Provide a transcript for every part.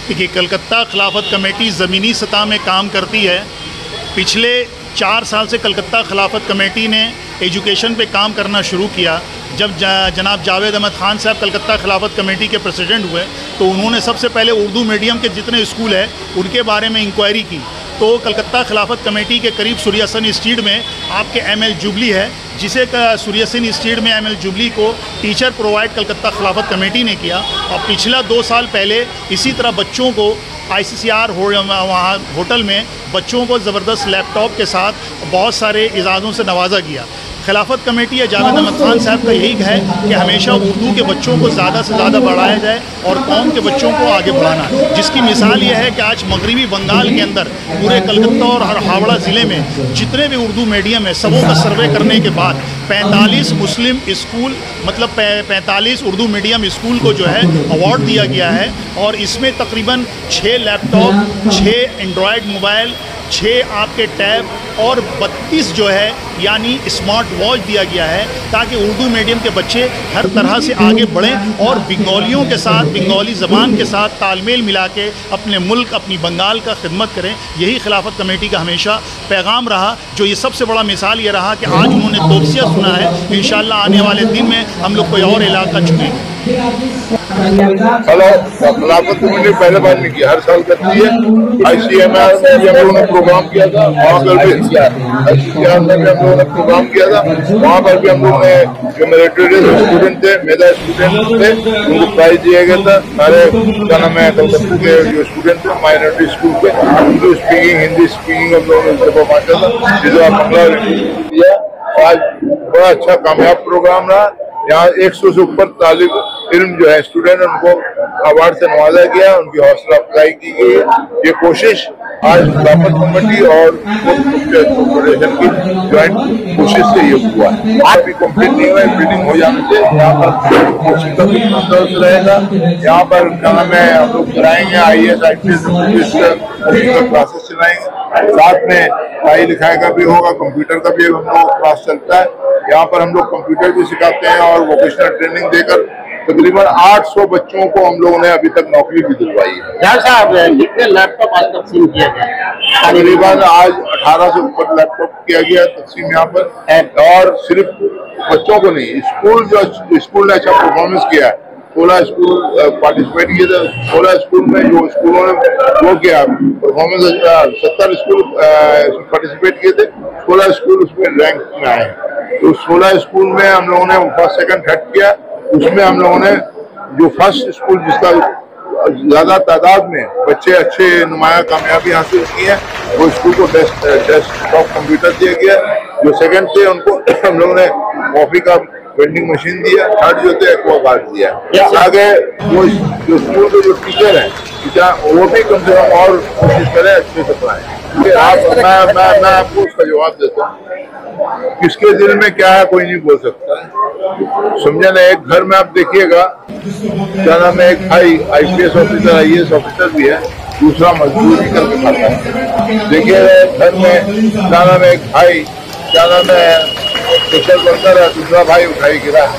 कि कलकत्ता खिलाफत कमेटी ज़मीनी सतह में काम करती है। पिछले 4 साल से कलकत्ता खिलाफत कमेटी ने एजुकेशन पे काम करना शुरू किया। जब जनाब जावेद अहमद ख़ान साहब कलकत्ता खिलाफत कमेटी के प्रेसिडेंट हुए तो उन्होंने सबसे पहले उर्दू मीडियम के जितने स्कूल हैं उनके बारे में इंक्वायरी की। तो कलकत्ता खिलाफत कमेटी के करीब सूर्यासन स्ट्रीट में आपके ML जुबली है, जिसे सूर्यासन स्ट्रीट में ML जुबली को टीचर प्रोवाइड कलकत्ता खिलाफत कमेटी ने किया। और पिछला 2 साल पहले इसी तरह बच्चों को ICCR वहाँ होटल में बच्चों को ज़बरदस्त लैपटॉप के साथ बहुत सारे इजाज़ों से नवाजा गया। खिलाफत कमेटी या जावेद अहमद ख़ान साहब का यही है कि हमेशा उर्दू के बच्चों को ज़्यादा से ज़्यादा बढ़ाया जाए और कौम के बच्चों को आगे बढ़ाना, जिसकी मिसाल ये है कि आज मगरबी बंगाल के अंदर पूरे कलकत्ता और हावड़ा ज़िले में जितने भी उर्दू मीडियम है सबों का सर्वे करने के बाद 45 मुस्लिम स्कूल मतलब 45 उर्दू मीडियम स्कूल को जो है अवार्ड दिया गया है। और इसमें तकरीबन 6 लैपटॉप, 6 एंड्रॉयड मोबाइल, 6 आपके टैब और 32 जो है यानी स्मार्ट वॉच दिया गया है, ताकि उर्दू मीडियम के बच्चे हर तरह से आगे बढ़ें और बंगालियों के साथ, बंगाली ज़बान के साथ तालमेल मिला के अपने मुल्क, अपनी बंगाल का खिदमत करें। यही खिलाफत कमेटी का हमेशा पैगाम रहा। जो ये सबसे बड़ा मिसाल ये रहा कि आज उन्होंने तोसिया सुना है। इंशाअल्लाह आने वाले दिन में हम लोग कोई और इलाका चुनेंगे। हेलो, खिलाफत कमेटी पहले बार नहीं किया, हर साल करती है। ICMR में हम लोगों ने प्रोग्राम किया था, वहाँ पर भी ICCR में हम लोगों ने प्रोग्राम किया था। वहाँ पर भी हम लोगों ने जो मेरिटोरियस स्टूडेंट थे, मेधा स्टूडेंट थे, उनको प्राइज दिया गया था। सारे क्या नाम है कलकत्ता के जो स्टूडेंट थे माइनॉरिटी स्कूल के, उर्दू स्पीकिंग, हिंदी स्पीकिंग हम लोगों ने उनको बांटा था, जिसे बंगला दिया। आज बड़ा अच्छा कामयाब प्रोग्राम रहा। यहाँ 100 से ऊपर तालिब इल्म जो है स्टूडेंट, उनको अवार्ड से नवाजा गया, उनकी हौसला अफजाई की गई है। ये कोशिश आज खिलाफत कमेटी और फेडरेशन की ज्वाइंट कोशिश से ये हुआ है। आज भी कंप्लीट नहीं हुआ है, बिल्डिंग हो जाने से यहाँ पर कोचिंग का भी बंदोबस्त रहेगा। यहाँ पर क्या नाम है हम लोग कराएंगे IAS IPS क्लासेस चलाएंगे, साथ में पढ़ाई लिखाई का भी होगा, कंप्यूटर का भी हम लोग क्लास चलता है। यहाँ पर हम लोग कंप्यूटर भी सिखाते हैं और वोकेशनल ट्रेनिंग देकर तकरीबन 800 बच्चों को हम लोगों ने अभी तक नौकरी भी दिलवाई है। साहब कितने लैपटॉप आज तकसीम किया गया? तकरीबन आज 18 से ऊपर लैपटॉप किया गया तकसीम यहाँ पर। और सिर्फ बच्चों को नहीं, स्कूल ने अच्छा परफॉर्मेंस किया है। 16 स्कूल पार्टिसिपेट किए थे। 16 स्कूल में जो स्कूलों ने वो किया परफॉर्मेंस, 70 स्कूल पार्टिसिपेट किए थे, 16 स्कूल उसमें रैंक में आए। तो 16 स्कूल में हम लोगों ने फर्स्ट, सेकंड, थर्ड किया। उसमें हम लोगों ने जो फर्स्ट स्कूल जिसका ज्यादा तादाद में बच्चे अच्छे नुमाया कामयाबी हासिल की है, वो स्कूल को डेस्कटॉप कंप्यूटर दिया गया। जो सेकंड थे उनको हम लोगों ने कॉफी का वेंडिंग मशीन दिया। थर्ड जो थे एक्वा गार्ड दिया। आगे वो जो स्कूल के जो टीचर हैं वो भी कम से कम और कोशिश करें अच्छे से पढ़ाएं। मैं आपको उसका जवाब देता हूँ। किसके दिल में क्या है कोई नहीं बोल सकता, समझे ना। एक घर में आप देखिएगा, क्या नाम है, एक भाई IPS ऑफिसर, IAS ऑफिसर भी है, दूसरा मजदूरी करके खाता है। देखिएगा घर में क्या नाम है, एक भाई क्या नाम है सोशल वर्कर है, दूसरा भाई उठाई गिरा है।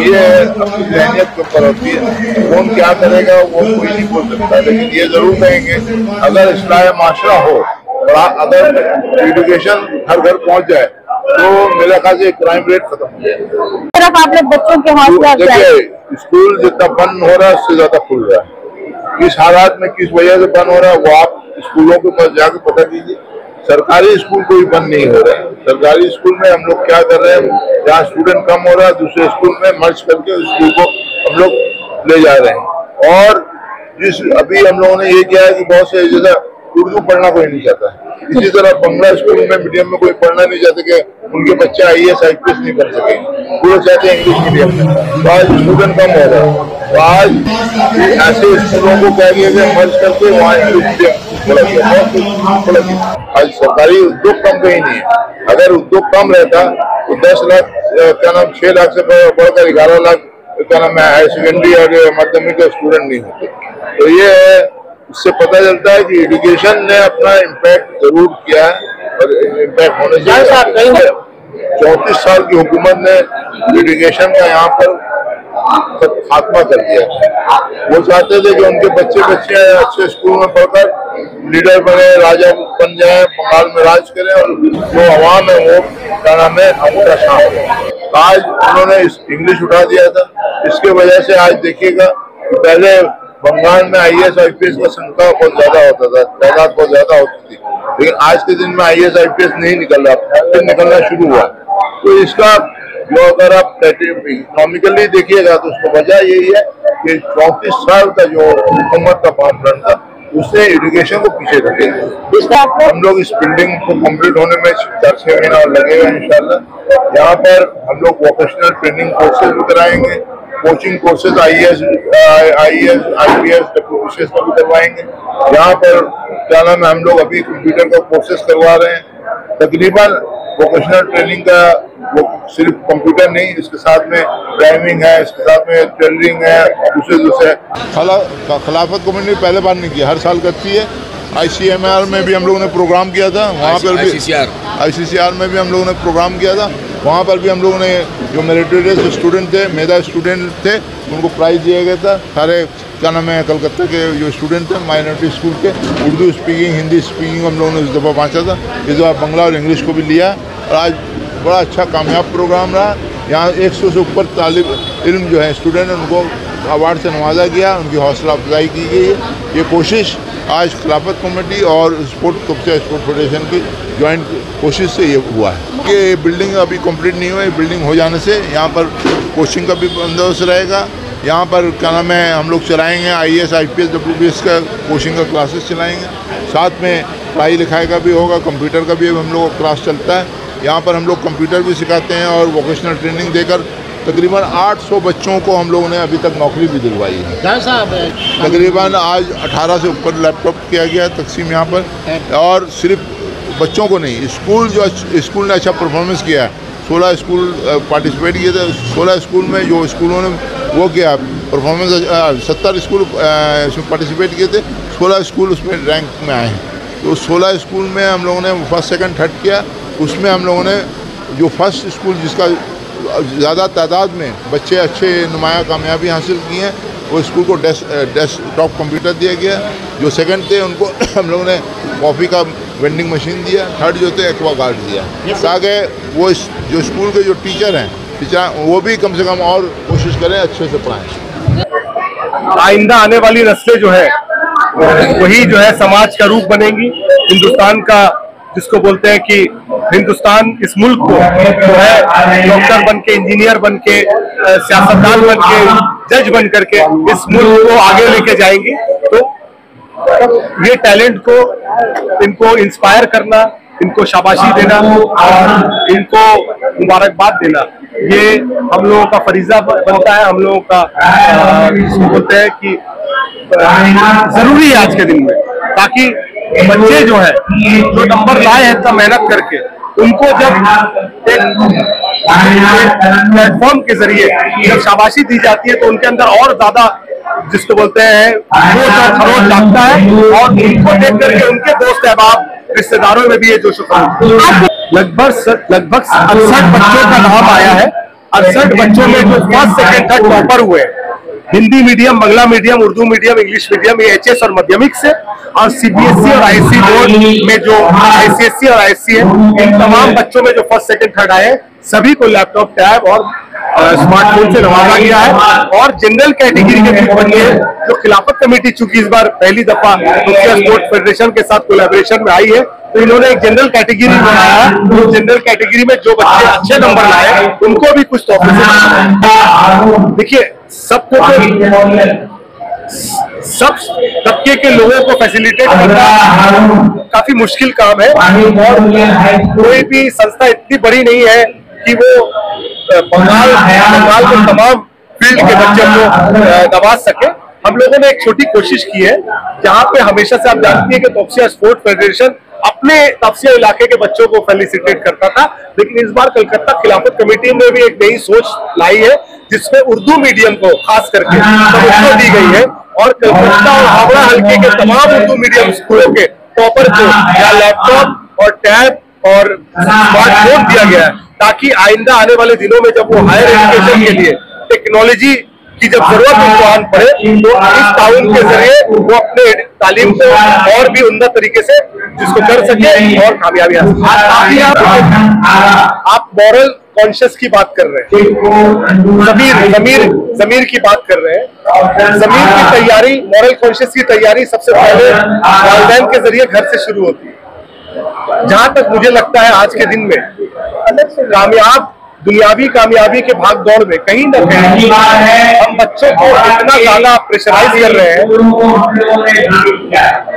ये अपनी जहनीत के ऊपर होती है। कौन क्या करेगा वो कोई नहीं बोल सकता, लेकिन ये जरूर कहेंगे अगर इस्लाह माशरा हो और अगर एजुकेशन हर घर पहुंच जाए तो मेरे ख्याल से क्राइम रेट खत्म हो जाएगा। आप लोग बच्चों के हौसला, देखिए स्कूल जितना बंद हो रहा है उससे ज्यादा खुल रहा है। किस हालात में किस वजह से बंद हो रहा है वो आप स्कूलों के पास जाकर पता कीजिए। सरकारी स्कूल कोई बंद नहीं हो रहा है। सरकारी स्कूल में हम लोग क्या कर रहे हैं, जहाँ स्टूडेंट कम हो रहा है दूसरे स्कूल में मर्ज करके स्कूल को हम लोग ले जा रहे हैं। और जिस अभी हम लोगों ने ये किया है कि बहुत से जैसा उर्दू पढ़ना कोई नहीं चाहता है, इसी तरह बंगला स्कूल में मीडियम में कोई पढ़ना नहीं चाहते कि उनके बच्चे IAS IPS नहीं पढ़ सके, वो चाहते हैं इंग्लिश मीडियम में। तो आज स्टूडेंट कम हो रहा है, तो आज ऐसे स्कूलों को क्या किया गया मर्ज करके वहाँ इंग्लिश मीडियम खोला गया। आज सरकारी उद्योग कम कहीं नहीं है। अगर उद्योग कम रहता तो 10 लाख क्या नाम 6 लाख से बढ़कर 11 लाख क्या नाम है हायर सेकेंडरी और माध्यमिक का स्टूडेंट नहीं होते। तो ये इससे पता चलता है कि एजुकेशन ने अपना इम्पैक्ट जरूर किया है और इम्पैक्ट होने चाहिए। 34 साल की हुकूमत ने एजुकेशन का यहाँ पर खात्मा कर दिया। वो चाहते थे कि उनके बच्चे अच्छे स्कूल में पढ़कर लीडर बने, राजा बन जाए, बंगाल में राज करें और जो अवाम है वो क्या नाम है अंगूठा छाप। आज उन्होंने इंग्लिश उठा दिया था। इसके वजह से आज देखिएगा पहले बंगाल में IAS IPS का संख्या बहुत ज्यादा होता था, तादाद बहुत ज्यादा होती थी, लेकिन आज के दिन में IAS IPS नहीं निकल रहा, फिर निकलना शुरू हुआ। तो इसका जो अगर आप इकोनॉमिकली देखिएगा तो उसका वजह यही है कि 34 साल का जो हुकूमत का पार्टनर था उसने एजुकेशन को पीछे रखेगा। हम लोग इस बिल्डिंग को कंप्लीट होने में 4-6 महीना और लगेगा इंशाल्लाह। यहाँ पर हम लोग वोकेशनल ट्रेनिंग कोर्सेज भी कराएंगे, coaching courses IAS IPS WBCS का भी करवाएंगे। यहाँ पर क्या नाम है हम लोग अभी कंप्यूटर का कोर्सेज करवा रहे हैं। तकरीबन वोकेशनल ट्रेनिंग का वो सिर्फ कंप्यूटर नहीं, इसके साथ में ड्राइविंग है, इसके साथ में टेलरिंग है, दूसरे खिलाफत कमेटी पहले बार नहीं किया, हर साल करती है। ICMR में भी हम लोगों ने प्रोग्राम किया था, वहाँ पर भी ICCR में भी हम लोगों ने प्रोग्राम किया था। वहाँ पर भी हम लोगों ने जो मेरिटोरियस स्टूडेंट थे, मेधा स्टूडेंट थे, उनको प्राइज़ दिया गया था। सारे क्या नाम है कलकत्ता के जो स्टूडेंट थे माइनॉरिटी स्कूल के, उर्दू स्पीकिंग, हिंदी स्पीकिंग हम लोगों ने इस दफ़ा बांटा था। इस दफ़ा बंगला और इंग्लिश को भी लिया और आज बड़ा अच्छा कामयाब प्रोग्राम रहा। यहाँ 100 से ऊपर तालिब इल्म जो है स्टूडेंट उनको अवार्ड से नवाजा गया, उनकी हौसला अफजाई की गई है। ये कोशिश आज खिलाफत कमेटी और तोपसिया स्पोर्ट फेडरेशन की जॉइंट कोशिश से ये हुआ है। ये बिल्डिंग अभी कंप्लीट नहीं हुआ है, बिल्डिंग हो जाने से यहाँ पर कोचिंग का भी बंदोबस्त रहेगा। यहाँ पर क्या नाम है हम लोग चलाएँगे IAS IPS WBCS का कोचिंग का क्लासेस चलाएँगे, साथ में पढ़ाई लिखाई का भी होगा, कंप्यूटर का भी हम लोग का क्लास चलता है। यहाँ पर हम लोग कंप्यूटर भी सिखाते हैं और वोकेशनल ट्रेनिंग देकर तकरीबन 800 बच्चों को हम लोगों ने अभी तक नौकरी भी दिलवाई है। तकरीबन आज 18 से ऊपर लैपटॉप किया गया है तकसीम यहाँ पर। और सिर्फ बच्चों को नहीं, स्कूल ने अच्छा परफॉर्मेंस किया है। 16 स्कूल पार्टिसिपेट किए थे, 16 स्कूल में जो स्कूलों ने वो किया परफॉर्मेंस, 70 स्कूल इसमें पार्टिसिपेट किए थे, 16 स्कूल उसमें रैंक में आए हैं। तो 16 स्कूल में हम लोगों ने फर्स्ट सेकंड थर्ड किया। उसमें हम लोगों ने जो फर्स्ट स्कूल जिसका ज़्यादा तादाद में बच्चे अच्छे नुमाया कामयाबी हासिल की हैं, वो स्कूल को डेस्कटॉप कंप्यूटर दिया गया। जो सेकंड थे उनको हम लोगों ने कॉफ़ी का वेंडिंग मशीन दिया। थर्ड जो थे एक्वा गार्ड दिया, ताकि वो जो स्कूल के जो टीचर हैं वो भी कम से कम और कोशिश करें अच्छे से पढ़ाएँ। आइंदा आने वाली नस्लें जो है वही जो है समाज का रूप बनेंगी। हिंदुस्तान का जिसको बोलते हैं कि हिंदुस्तान इस मुल्क को जो है डॉक्टर बन के, इंजीनियर बन के, सियासतदान बन के, जज बन करके इस मुल्क को आगे लेके जाएंगे। तो ये टैलेंट को इनको इंस्पायर करना, इनको शाबाशी देना और इनको मुबारकबाद देना, ये हम लोगों का फरीजा बनता है। हम लोगों का इसको बोलते हैं कि जरूरी है आज के दिन में, ताकि बच्चे जो है जो नंबर लाए हैं इतना मेहनत करके, उनको जब प्लेटफॉर्म के जरिए जब शाबाशी दी जाती है तो उनके अंदर और ज्यादा जिसको बोलते हैं जोश और खरोश जागता है और उनको देख करके उनके दोस्त अहबाब रिश्तेदारों में भी ये जोश लगभग 68 बच्चों का नाम आया है। 68 बच्चों में जो फर्स्ट सेकंड थर्ड टॉपर हुए, Hindi medium, Bangla medium, Urdu medium, English medium, ये HS और माध्यमिक से, और CBSE और ISC बोर्ड में जो ICSE और ISC है, इन तमाम बच्चों में जो फर्स्ट सेकंड थर्ड आए सभी को लैपटॉप, टैब और स्मार्टफोन से नवाजा गया है। और जनरल कैटेगरी के भी बनी है जो खिलाफत कमेटी चूंकि इस बार पहली दफा स्पोर्ट फेडरेशन के साथ कोलैबोरेशन में आई है, तो इन्होंने एक जनरल कैटेगरी बनाया है। तो जनरल कैटेगरी में जो बच्चे अच्छे नंबर लाए उनको भी कुछ तोहफे से, देखिए सबको सब तबके के लोगों को फैसिलिटेट करना काफी मुश्किल काम है और कोई भी संस्था इतनी बड़ी नहीं है कि वो बंगाल के तमाम फील्ड के बच्चों को दबा सके। हम लोगों ने एक छोटी कोशिश की है जहाँ पे हमेशा से आप जानती है कि तोपसिया स्पोर्ट फेडरेशन अपने तोपसिया इलाके के बच्चों को फेलिसिटेट करता था, लेकिन इस बार कलकत्ता खिलाफत कमेटी ने भी एक नई सोच लाई है जिसमें उर्दू मीडियम को खास करके तवज्जो दी गई है और कलकत्ता और हावड़ा हल्के के तमाम उर्दू मीडियम स्कूलों के टॉपर को या लैपटॉप और टैब और स्मार्टफोन दिया गया है, ताकि आइंदा आने वाले दिनों में जब वो हायर एजुकेशन के लिए टेक्नोलॉजी कि जब जरूरत इम्तिहान पड़े तो इस ताउन के जरिए वो अपने तालीम को और भी उम्दा तरीके से जिसको कर सके और कामयाबी हासिल। आप मॉरल कॉन्शियस की बात कर रहे हैं, ज़मीर की बात कर रहे हैं। ज़मीर की तैयारी, मॉरल कॉन्शियस की तैयारी सबसे पहले वालिदैन के जरिए घर से शुरू होती है। जहां तक मुझे लगता है आज के दिन में दुनियावी कामयाबी के भाग दौड़ में कहीं ना कहीं हम बच्चों को इतना ज्यादा प्रेशराइज कर रहे हैं।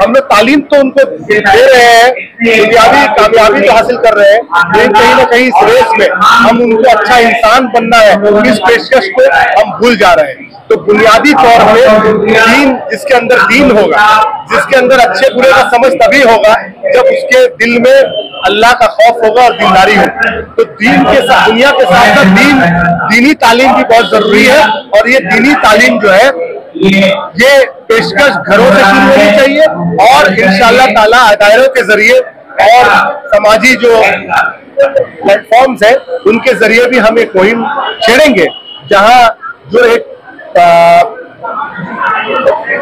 हम लोग तालीम तो उनको दे रहे हैं, दुनियावी कामयाबी तो हासिल कर रहे हैं, लेकिन कहीं ना कहीं इस रेस में हम उनको अच्छा इंसान बनना है, इस पेशकश को हम भूल जा रहे हैं। तो बुनियादी तौर पे दीन, जिसके अंदर दीन होगा, जिसके अंदर अच्छे बुरे का समझ तभी होगा जब उसके दिल में अल्लाह का खौफ होगा और दीनदारी होगी। तो दीन के साथ, दुनिया के साथ साथ दीनी तालीम भी बहुत जरूरी है। और ये दीनी तालीम जो है ये पेशकश घरों से शुरू होनी चाहिए और इंशाअल्लाह ताला दायरों के जरिए और समाजी जो प्लेटफॉर्म्स है उनके जरिए भी हम एक मुहिम छेड़ेंगे जहां जो एक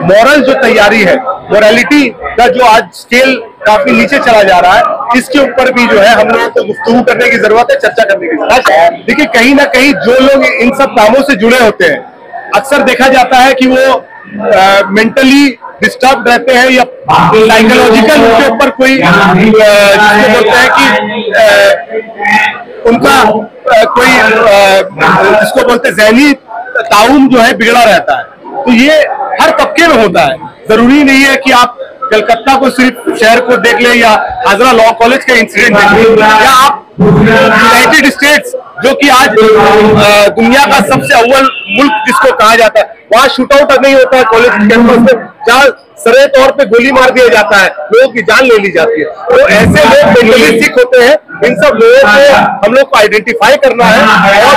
मॉरल जो तैयारी है, मोरालिटी का जो आज स्केल काफी नीचे चला जा रहा है, इसके ऊपर भी जो है हम लोगों को गुफ्तगू करने की जरूरत है, चर्चा करने की जरूरत है। देखिए कहीं ना कहीं जो लोग इन सब कामों से जुड़े होते हैं, अक्सर देखा जाता है कि वो मेंटली डिस्टर्ब रहते हैं या साइकोलॉजिकल उनके ऊपर कोई जिसको बोलते हैं कि उनका कोई जिसको बोलते हैं ज़हनी ताउन जो है बिगड़ा रहता है। तो ये हर तबके में होता है, जरूरी नहीं है कि आप कलकत्ता को सिर्फ शहर को देख ले या हाजरा लॉ कॉलेज का इंसिडेंट देख ले, या आप यूनाइटेड स्टेट्स जो कि आज दुनिया का सबसे अव्वल मुल्क जिसको कहा जाता है, वहां शूटआउट नहीं होता है कॉलेज कैंपस में, जहाँ सरे तौर पे गोली मार दिया जाता है, लोगों की जान ले ली जाती है। तो ऐसे लोग मेंटली सिक होते हैं। इन सब लोगों को हम लोग को आइडेंटिफाई करना है और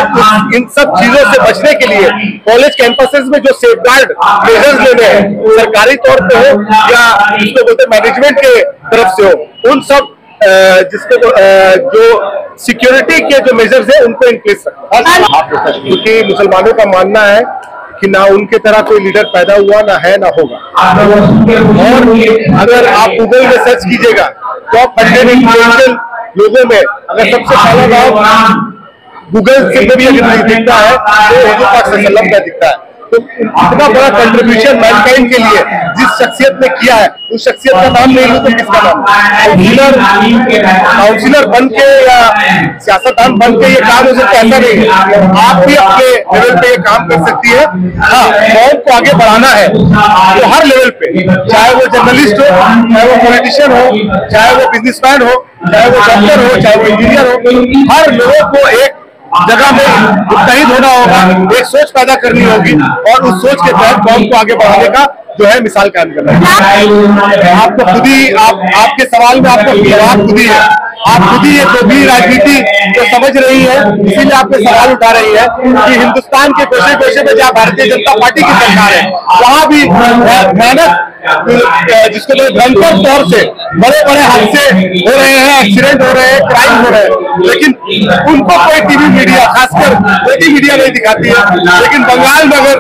इन सब चीजों से बचने के लिए कॉलेज कैंपसेस में जो सेफगार्ड मेजर्स लेने हैं, सरकारी तौर पे हो या जिसको बोलते हैं मैनेजमेंट के तरफ से हो, उन सब जिसको जो सिक्योरिटी के जो मेजर्स है उनको इन प्लेस रखना। क्योंकि मुसलमानों का मानना है कि ना उनके तरह कोई लीडर पैदा हुआ, ना है, ना होगा। और अगर आप गूगल में सर्च कीजिएगा टॉप 100 इन्फ्लुएंशियल लोगों में अगर सबसे पहला नाम गूगल से भी अगर दिखता है तो हुजूर पाक सल्लल्लाहु अलैहि वसल्लम का दिखता है। तो इतना बड़ा कंट्रीब्यूशन मैनकाइंड के लिए जिस शख्सियत ने किया है, उस शख्सियत का नाम नहीं लूं तो किसका नाम? काउंसिलर बन के या सियासतदान बन के ये काम हो सकता है, ऐसा नहीं है। आप भी अपने लेवल पे ये काम कर सकती है। हाँ, कौम को आगे बढ़ाना है तो हर लेवल पे, चाहे वो जर्नलिस्ट हो, चाहे वो पॉलिटिशियन हो, चाहे वो बिजनेसमैन हो, चाहे वो डॉक्टर हो, चाहे वो इंजीनियर हो, हर लोगों को एक जगह में मुत्तहिद होना होगा, एक सोच पैदा करनी होगी और उस सोच के तहत कौम को आगे बढ़ाने का जो है मिसाल कायम करना है। आपको खुद ही आपके सवाल में आपको जवाब खुद ही है। आप खुद ही ये दोगली राजनीति जो समझ रही है, इसीलिए आपने सवाल उठा रही है कि हिंदुस्तान के कोशे कोशे में जहाँ भारतीय जनता पार्टी की सरकार है, वहां भी मेहनत जिसको भयंकर तौर से बड़े बड़े हादसे हो रहे हैं, एक्सीडेंट हो रहे हैं, क्राइम हो रहे हैं, लेकिन उनको कोई टीवी मीडिया, खासकर कोई मीडिया नहीं दिखाती है। लेकिन बंगाल में अगर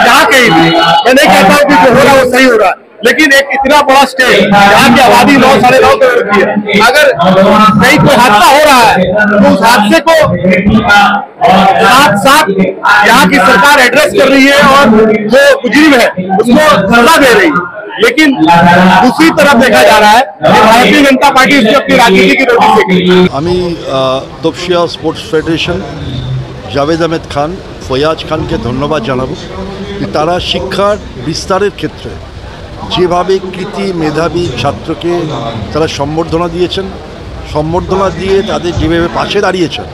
जहाँ कहीं भी, मैं नहीं कहता हूँ कि जो हो रहा है वो सही हो रहा है, लेकिन एक इतना बड़ा स्टेट जहाँ की आबादी 9 साढ़े 9 करोड़ की है, अगर कहीं कोई हादसा हो रहा है तो उस हादसे को साथ साथ यहाँ की सरकार एड्रेस कर रही है और जो मुजरिम है उसको सजा दे रही है। लेकिन दूसरी तरफ देखा जा रहा है कि भारतीय जनता पार्टी इसकी अपनी राजनीति की रोटी सेकेगी। আমি তপসিয়া স্পোর্টস ফেডারেশন জাভেদ আহমেদ খান, ফয়াজ খানকে ধন্যবাদ জানাবো যে তারা শিক্ষার বিস্তারের ক্ষেত্রে যেভাবে কৃতি মেধাবী ছাত্রকে তারা সম্বর্ধনা দিয়েছেন, সম্বর্ধনা দিয়ে তাদের যেভাবে পাশে দাঁড়িয়েছেন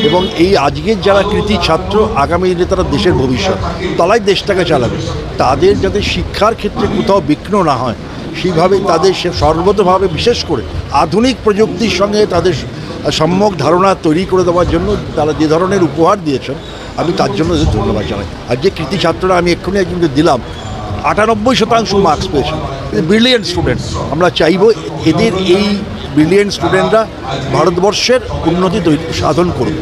এবং এই আজকের যারা কৃতি ছাত্র আগামী দিনে তারা দেশের ভবিষ্যৎ, তারাই দেশটাকে চালাবে, তাদের যাতে শিক্ষার ক্ষেত্রে কোথাও বিঘ্ন না হয় সেইভাবে তাদের সর্বতভাবে বিশেষ করে আধুনিক প্রযুক্তির সঙ্গে তাদের সম্যক ধারণা তৈরি করে দেওয়ার জন্য তারা যে ধরনের উপহার দিয়েছেন আমি তার জন্য ধন্যবাদ জানাই। আর যে কৃতি ছাত্ররা আমি এক্ষুনি একজনকে দিলাম 98% মার্কস পেয়েছেন, ব্রিলিয়েন্ট স্টুডেন্ট। আমরা চাইব এদের এই ব্রিলিয়েন্ট স্টুডেন্টরা ভারতবর্ষের উন্নতি সাধন করুক।